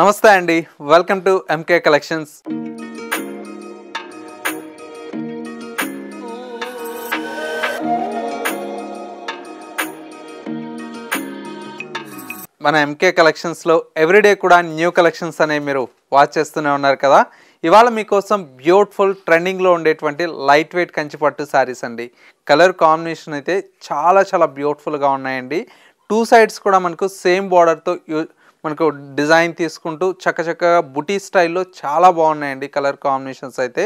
నమస్తే అండి, welcome to MK collections. మన ఎంకే కలెక్షన్స్లో ఎవ్రీడే కూడా న్యూ కలెక్షన్స్ అనేవి మీరు వాచ్ చేస్తూనే ఉన్నారు కదా. ఇవాళ మీకోసం బ్యూటిఫుల్ ట్రెండింగ్లో ఉండేటువంటి లైట్ వెయిట్ కంచిపట్టు శారీస్ అండి. కలర్ కాంబినేషన్ అయితే చాలా బ్యూటిఫుల్గా ఉన్నాయండి. టూ సైడ్స్ కూడా మనకు సేమ్ బార్డర్తో మనకు డిజైన్ తీసుకుంటూ చక్కగా బుటీ స్టైల్లో చాలా బాగున్నాయండి కలర్ కాంబినేషన్స్ అయితే.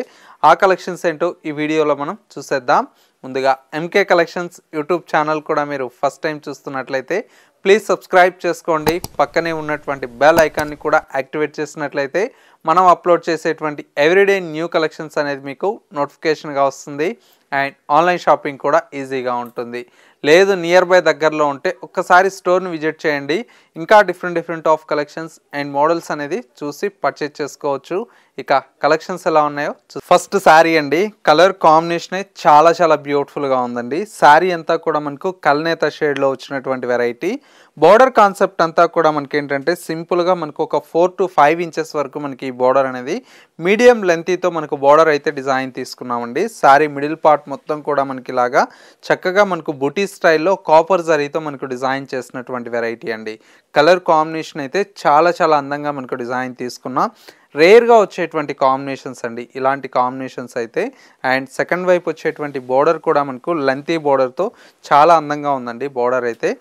ఆ కలెక్షన్స్ ఏంటో ఈ వీడియోలో మనం చూసేద్దాం. ముందుగా ఎంకే కలెక్షన్స్ యూట్యూబ్ ఛానల్ కూడా మీరు ఫస్ట్ టైం చూస్తున్నట్లయితే ప్లీజ్ సబ్స్క్రైబ్ చేసుకోండి. పక్కనే ఉన్నటువంటి బెల్ ఐకాన్ని కూడా యాక్టివేట్ చేసినట్లయితే మనం అప్లోడ్ చేసేటువంటి ఎవ్రీడే న్యూ కలెక్షన్స్ అనేది మీకు నోటిఫికేషన్గా వస్తుంది. అండ్ ఆన్లైన్ షాపింగ్ కూడా ఈజీగా ఉంటుంది. లేదు నియర్ బై దగ్గరలో ఉంటే ఒక్కసారి స్టోర్ని విజిట్ చేయండి. ఇంకా different of collections and models అనేది చూసి పర్చేజ్ చేసుకోవచ్చు. ఇక కలెక్షన్స్ ఎలా ఉన్నాయో ఫస్ట్ శారీ అండి. కలర్ కాంబినేషన్ చాలా బ్యూటిఫుల్గా ఉందండి. శారీ అంతా కూడా మనకు కల్నేత షేడ్లో వచ్చినటువంటి వెరైటీ. బోర్డర్ కాన్సెప్ట్ అంతా కూడా మనకి ఏంటంటే సింపుల్గా మనకు ఒక 4 to 5 ఇంచెస్ వరకు మనకి ఈ బోర్డర్ అనేది మీడియం లెంతీతో మనకు బోర్డర్ అయితే డిజైన్ తీసుకున్నామండి. శారీ మిడిల్ పార్ట్ మొత్తం కూడా మనకి ఇలాగా చక్కగా మనకు బుటీ స్టైల్లో కాపర్ జరీతో మనకు డిజైన్ చేసినటువంటి వెరైటీ అండి. కలర్ కాంబినేషన్ అయితే చాలా అందంగా మనకు డిజైన్ తీసుకున్నాం. రేర్గా వచ్చేటువంటి కాంబినేషన్స్ అండి ఇలాంటి కాంబినేషన్స్ అయితే. అండ్ సెకండ్ వైపు వచ్చేటువంటి బోర్డర్ కూడా మనకు లెంతీ బోర్డర్తో చాలా అందంగా ఉందండి. బోర్డర్ అయితే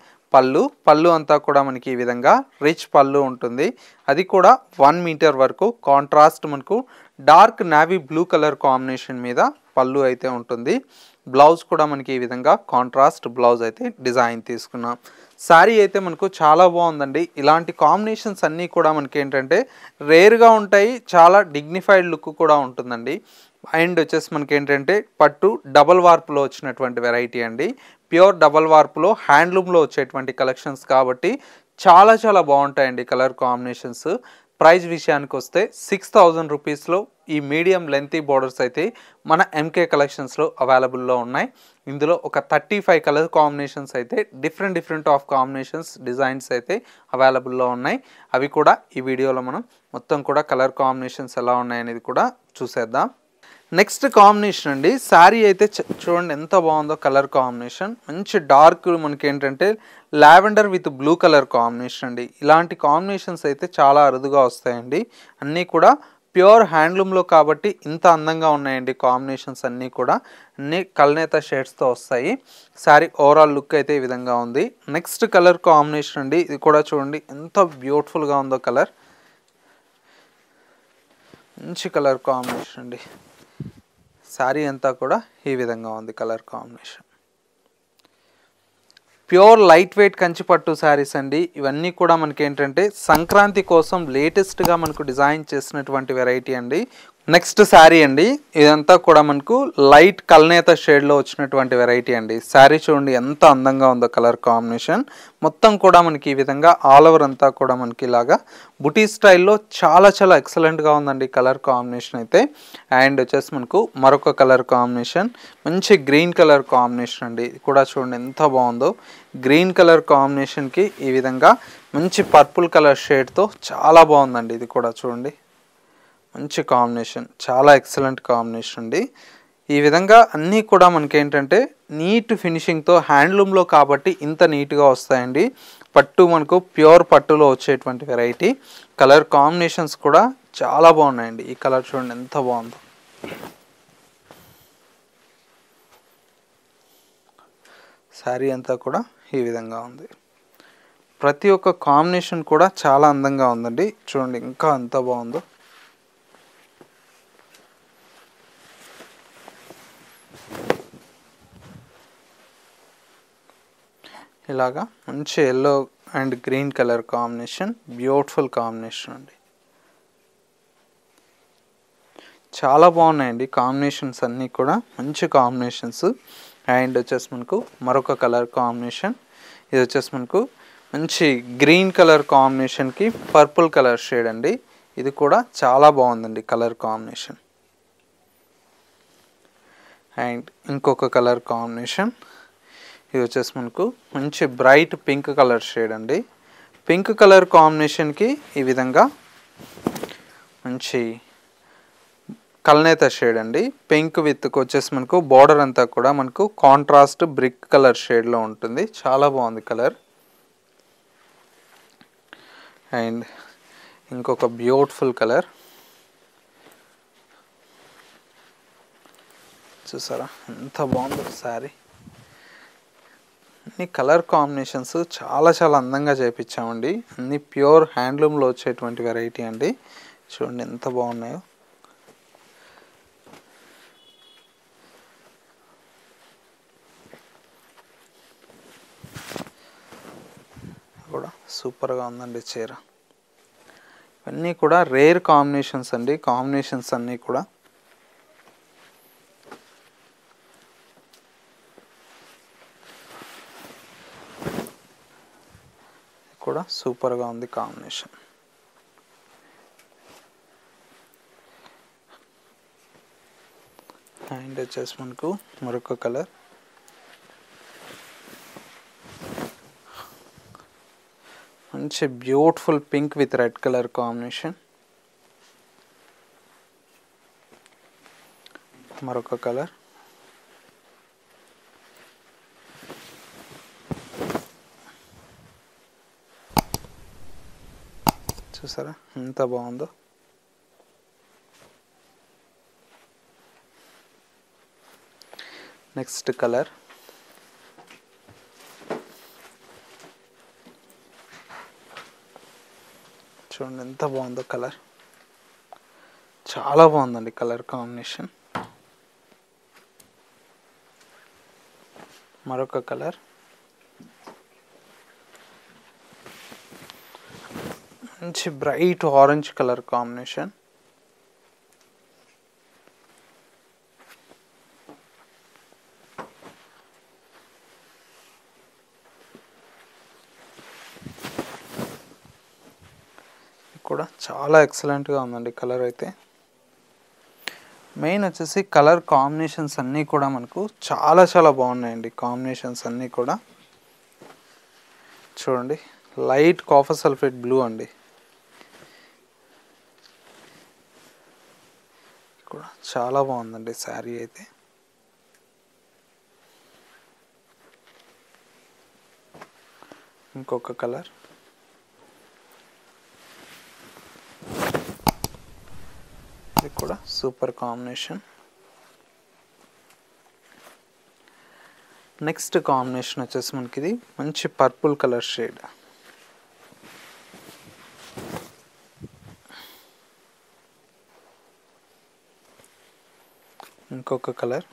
పళ్ళు అంతా కూడా మనకి ఈ విధంగా రిచ్ పళ్ళు ఉంటుంది. అది కూడా 1 మీటర్ వరకు కాంట్రాస్ట్ మనకు dark navy blue colour combination మీద పళ్ళు అయితే ఉంటుంది. బ్లౌజ్ కూడా మనకి ఈ విధంగా కాంట్రాస్ట్ బ్లౌజ్ అయితే డిజైన్ తీసుకున్నాం. శారీ అయితే మనకు చాలా బాగుందండి. ఇలాంటి కాంబినేషన్స్ అన్నీ కూడా మనకి ఏంటంటే రేర్గా ఉంటాయి, చాలా డిగ్నిఫైడ్ లుక్ కూడా ఉంటుందండి. అండ్ వచ్చేసి మనకి ఏంటంటే పట్టు డబల్ వార్పులో వచ్చినటువంటి వెరైటీ అండి. ప్యూర్ డబల్ వార్పులో హ్యాండ్లూమ్లో వచ్చేటువంటి కలెక్షన్స్ కాబట్టి చాలా బాగుంటాయండి కలర్ కాంబినేషన్స్. ప్రైస్ విషయానికి వస్తే 6000 రూపీస్లో ఈ మీడియం లెంతీ బోర్డర్స్ అయితే మన ఎంకే కలెక్షన్స్లో అవైలబుల్లో ఉన్నాయి. ఇందులో ఒక 35 కలర్ కాంబినేషన్స్ అయితే డిఫరెంట్ ఆఫ్ కాంబినేషన్స్ డిజైన్స్ అయితే అవైలబుల్లో ఉన్నాయి. అవి కూడా ఈ వీడియోలో మనం మొత్తం కూడా కలర్ కాంబినేషన్స్ ఎలా ఉన్నాయనేది కూడా చూసేద్దాం. నెక్స్ట్ కాంబినేషన్ అండి. శారీ అయితే చూడండి ఎంత బాగుందో కలర్ కాంబినేషన్. మంచి డార్క్ మనకి ఏంటంటే lavender with blue colour combination అండి. ఇలాంటి కాంబినేషన్స్ అయితే చాలా అరుదుగా వస్తాయండి. అన్నీ కూడా ప్యూర్ హ్యాండ్లూమ్లో కాబట్టి ఇంత అందంగా ఉన్నాయండి కాంబినేషన్స్ అన్నీ కూడా. అన్నీ కల్నేత షేడ్స్తో వస్తాయి. శారీ ఓవరాల్ లుక్ అయితే ఈ విధంగా ఉంది. నెక్స్ట్ కలర్ కాంబినేషన్ అండి. ఇది కూడా చూడండి ఎంత బ్యూటిఫుల్గా ఉందో కలర్. మంచి కలర్ కాంబినేషన్ అండి. శారీ అంతా కూడా ఈ విధంగా ఉంది colour combination. Pure light weight కంచిపట్టు శారీస్ అండి. ఇవన్నీ కూడా మనకి ఏంటంటే సంక్రాంతి కోసం లేటెస్ట్గా మనకు డిజైన్ చేసినటువంటి వెరైటీ అండి. నెక్స్ట్ శారీ అండి. ఇదంతా కూడా మనకు లైట్ కల్నేత షేడ్లో వచ్చినటువంటి వెరైటీ అండి. శారీ చూడండి ఎంత అందంగా ఉందో కలర్ కాంబినేషన్. మొత్తం కూడా మనకి ఈ విధంగా ఆల్ ఓవర్ అంతా కూడా మనకి ఇలాగా బుటీ స్టైల్లో చాలా ఎక్సలెంట్గా ఉందండి కలర్ కాంబినేషన్ అయితే. అండ్ వచ్చేసి మనకు మరొక కలర్ కాంబినేషన్ మంచి గ్రీన్ కలర్ కాంబినేషన్ అండి. ఇది కూడా చూడండి ఎంత బాగుందో. గ్రీన్ కలర్ కాంబినేషన్కి ఈ విధంగా మంచి పర్పుల్ కలర్ షేడ్తో చాలా బాగుందండి. ఇది కూడా చూడండి మంచి కాంబినేషన్, చాలా ఎక్సలెంట్ కాంబినేషన్ అండి. ఈ విధంగా అన్నీ కూడా మనకి ఏంటంటే నీట్ ఫినిషింగ్తో హ్యాండ్లూమ్లో కాబట్టి ఇంత నీట్గా వస్తాయండి. పట్టు మనకు ప్యూర్ పట్టులో వచ్చేటువంటి వెరైటీ. కలర్ కాంబినేషన్స్ కూడా చాలా బాగున్నాయండి. ఈ కలర్ చూడండి ఎంత బాగుందో. శారీ అంతా కూడా ఈ విధంగా ఉంది. ప్రతి ఒక్క కాంబినేషన్ కూడా చాలా అందంగా ఉందండి. చూడండి ఇంకా ఎంత బాగుందో. ఇలాగా మంచి yellow and green colour combination, beautiful combination అండి. చాలా బాగున్నాయండి కాంబినేషన్స్ అన్నీ కూడా మంచి కాంబినేషన్స్. అండ్ వచ్చేసి మనకు మరొక కలర్ కాంబినేషన్. ఇది వచ్చేసి మనకు మంచి గ్రీన్ కలర్ కాంబినేషన్కి పర్పుల్ కలర్ షేడ్ అండి. ఇది కూడా చాలా బాగుందండి కలర్ కాంబినేషన్. అండ్ ఇంకొక కలర్ కాంబినేషన్. ఇది వచ్చేసి మనకు మంచి బ్రైట్ పింక్ కలర్ షేడ్ అండి. పింక్ కలర్ కాంబినేషన్కి ఈ విధంగా మంచి కల్నేత షేడ్ అండి. పింక్ విత్ వచ్చేసి మనకు బార్డర్ అంతా కూడా మనకు కాంట్రాస్ట్ బ్రిక్ కలర్ షేడ్లో ఉంటుంది. చాలా బాగుంది కలర్. అండ్ ఇంకొక బ్యూటిఫుల్ కలర్ చూసారా ఎంత బాగుందో శారీ. అన్ని కలర్ కాంబినేషన్స్ చాలా అందంగా చేయించామండి. అన్ని ప్యూర్ హ్యాండ్లూమ్లో వచ్చేటువంటి వెరైటీ అండి. చూడండి ఎంత బాగున్నాయో. కూడా సూపర్గా ఉందండి చీర. ఇవన్నీ కూడా రేర్ కాంబినేషన్స్ అండి. కాంబినేషన్స్ అన్నీ కూడా సూపర్గా ఉంది కాంబినేషన్. అండ్ వచ్చేసి మనకు మరొక కలర్ మంచి beautiful pink with red colour combination. మరొక కలర్ చూసారా ఎంత బాగుందో. నెక్స్ట్ కలర్ చూడండి ఎంత బాగుందో కలర్. చాలా బాగుందండి కలర్ కాంబినేషన్. మరొక కలర్ మంచి బ్రైట్ ఆరెంజ్ కలర్ కాంబినేషన్. కూడా చాలా ఎక్సలెంట్గా ఉందండి కలర్ అయితే. మెయిన్ వచ్చేసి కలర్ కాంబినేషన్స్ అన్నీ కూడా మనకు చాలా బాగున్నాయండి. కాంబినేషన్స్ అన్నీ కూడా చూడండి లైట్ కాపర్ సల్ఫేట్ బ్లూ అండి. కూడా చాలా బాగుందండి శారీ అయితే. ఇంకొక కలర్ ఇది కూడా సూపర్ కాంబినేషన్. నెక్స్ట్ కాంబినేషన్ వచ్చేసి మనకి ఇది మంచి పర్పుల్ కలర్ షేడ్. ఇంకొక కలర్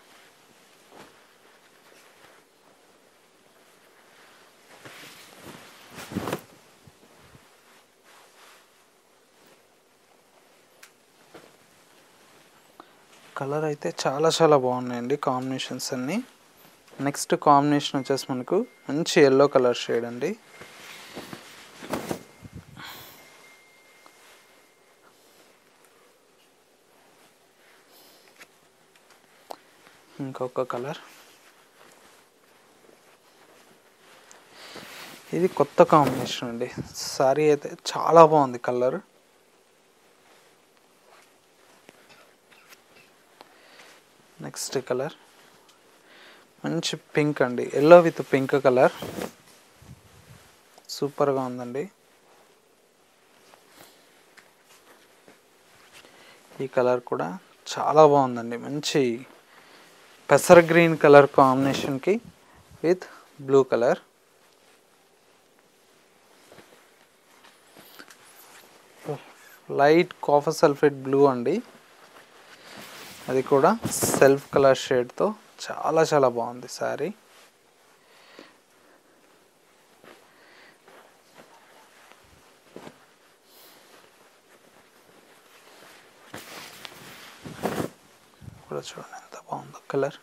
కలర్ అయితే చాలా బాగున్నాయండి కాంబినేషన్స్ అన్నీ. నెక్స్ట్ కాంబినేషన్ వచ్చేసి మనకు మంచి ఎల్లో కలర్ షేడ్ అండి. ఇంకొక కలర్ ఇది కొత్త కాంబినేషన్ అండి. సారీ అయితే చాలా బాగుంది కలర్. నెక్స్ట్ కలర్ మంచి పింక్ అండి. ఎల్లో విత్ పింక్ కలర్ సూపర్గా ఉందండి. ఈ కలర్ కూడా చాలా బాగుందండి. మంచి పెసర గ్రీన్ కలర్ కాంబినేషన్కి with blue colour. Light copper sulphate blue అండి. అది కూడా సెల్ఫ్ కలర్ షేడ్తో చాలా బాగుంది శారీ. కూడా చూడండి ఎంత బాగుందో కలర్.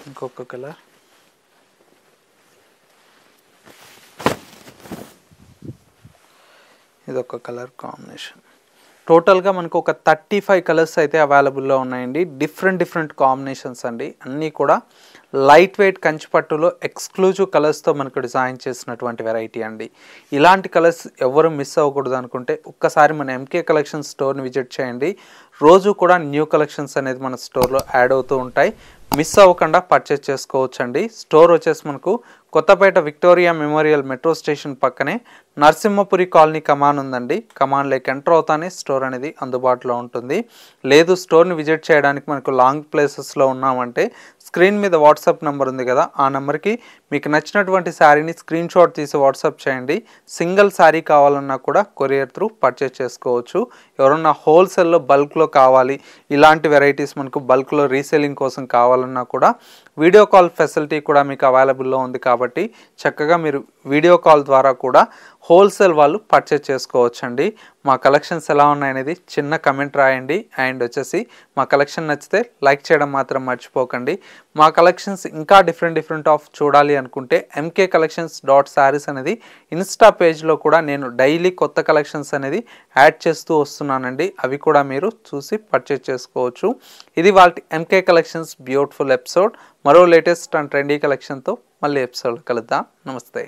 ఇంకొక కలర్ ఇదొక కలర్ కాంబినేషన్. టోటల్గా మనకు ఒక 35 కలర్స్ అయితే అవైలబుల్లో ఉన్నాయండి. డిఫరెంట్ కాంబినేషన్స్ అండి. అన్నీ కూడా లైట్ వెయిట్ కంచిపట్టులో ఎక్స్క్లూజివ్ కలర్స్తో మనకు డిజైన్ చేసినటువంటి వెరైటీ అండి. ఇలాంటి కలర్స్ ఎవరు మిస్ అవ్వకూడదు అనుకుంటే ఒక్కసారి మన ఎంకే కలెక్షన్ స్టోర్ని విజిట్ చేయండి. రోజు కూడా న్యూ కలెక్షన్స్ అనేది మన స్టోర్లో యాడ్ అవుతూ ఉంటాయి. మిస్ అవ్వకుండా పర్చేస్ చేసుకోవచ్చండి. స్టోర్ వచ్చేసి మనకు Kothapet Victoria Memorial metro station పక్కనే నరసింహపురి కాలనీ కమాన్ ఉందండి. కమాన్లోకి ఎంటర్ అవుతానే స్టోర్ అనేది అందుబాటులో ఉంటుంది. లేదు స్టోర్ని విజిట్ చేయడానికి మనకు లాంగ్ ప్లేసెస్లో ఉన్నామంటే స్క్రీన్ మీద వాట్సాప్ నెంబర్ ఉంది కదా, ఆ నెంబర్కి మీకు నచ్చినటువంటి శారీని స్క్రీన్ షాట్ తీసి వాట్సాప్ చేయండి. సింగిల్ శారీ కావాలన్నా కూడా కొరియర్ త్రూ పర్చేస్ చేసుకోవచ్చు. ఎవరన్నా హోల్సేల్లో బల్క్లో కావాలి, ఇలాంటి వెరైటీస్ మనకు బల్క్లో రీసేలింగ్ కోసం కావాలన్నా కూడా వీడియో కాల్ ఫెసిలిటీ కూడా మీకు అవైలబుల్లో ఉంది. కాబట్టి చక్కగా మీరు వీడియో కాల్ ద్వారా కూడా హోల్సేల్ వాళ్ళు పర్చేస్ చేసుకోవచ్చండి. మా కలెక్షన్స్ ఎలా ఉన్నాయనేది చిన్న కమెంట్ రాయండి. అండ్ వచ్చేసి మా కలెక్షన్ నచ్చితే లైక్ చేయడం మాత్రం మర్చిపోకండి. మా కలెక్షన్స్ ఇంకా డిఫరెంట్ ఆఫ్ చూడాలి అనుకుంటే ఎంకే కలెక్షన్స్ .sarees అనేది ఇన్స్టా పేజ్లో కూడా నేను డైలీ కొత్త కలెక్షన్స్ అనేది యాడ్ చేస్తూ వస్తున్నానండి. అవి కూడా మీరు చూసి పర్చేస్ చేసుకోవచ్చు. ఇది వాళ్ళ ఎంకే కలెక్షన్స్ బ్యూటిఫుల్ ఎపిసోడ్. మరో లేటెస్ట్ అండ్ ట్రెండీ కలెక్షన్తో మళ్ళీ ఎపిసోడ్ కలుద్దాం. నమస్తే.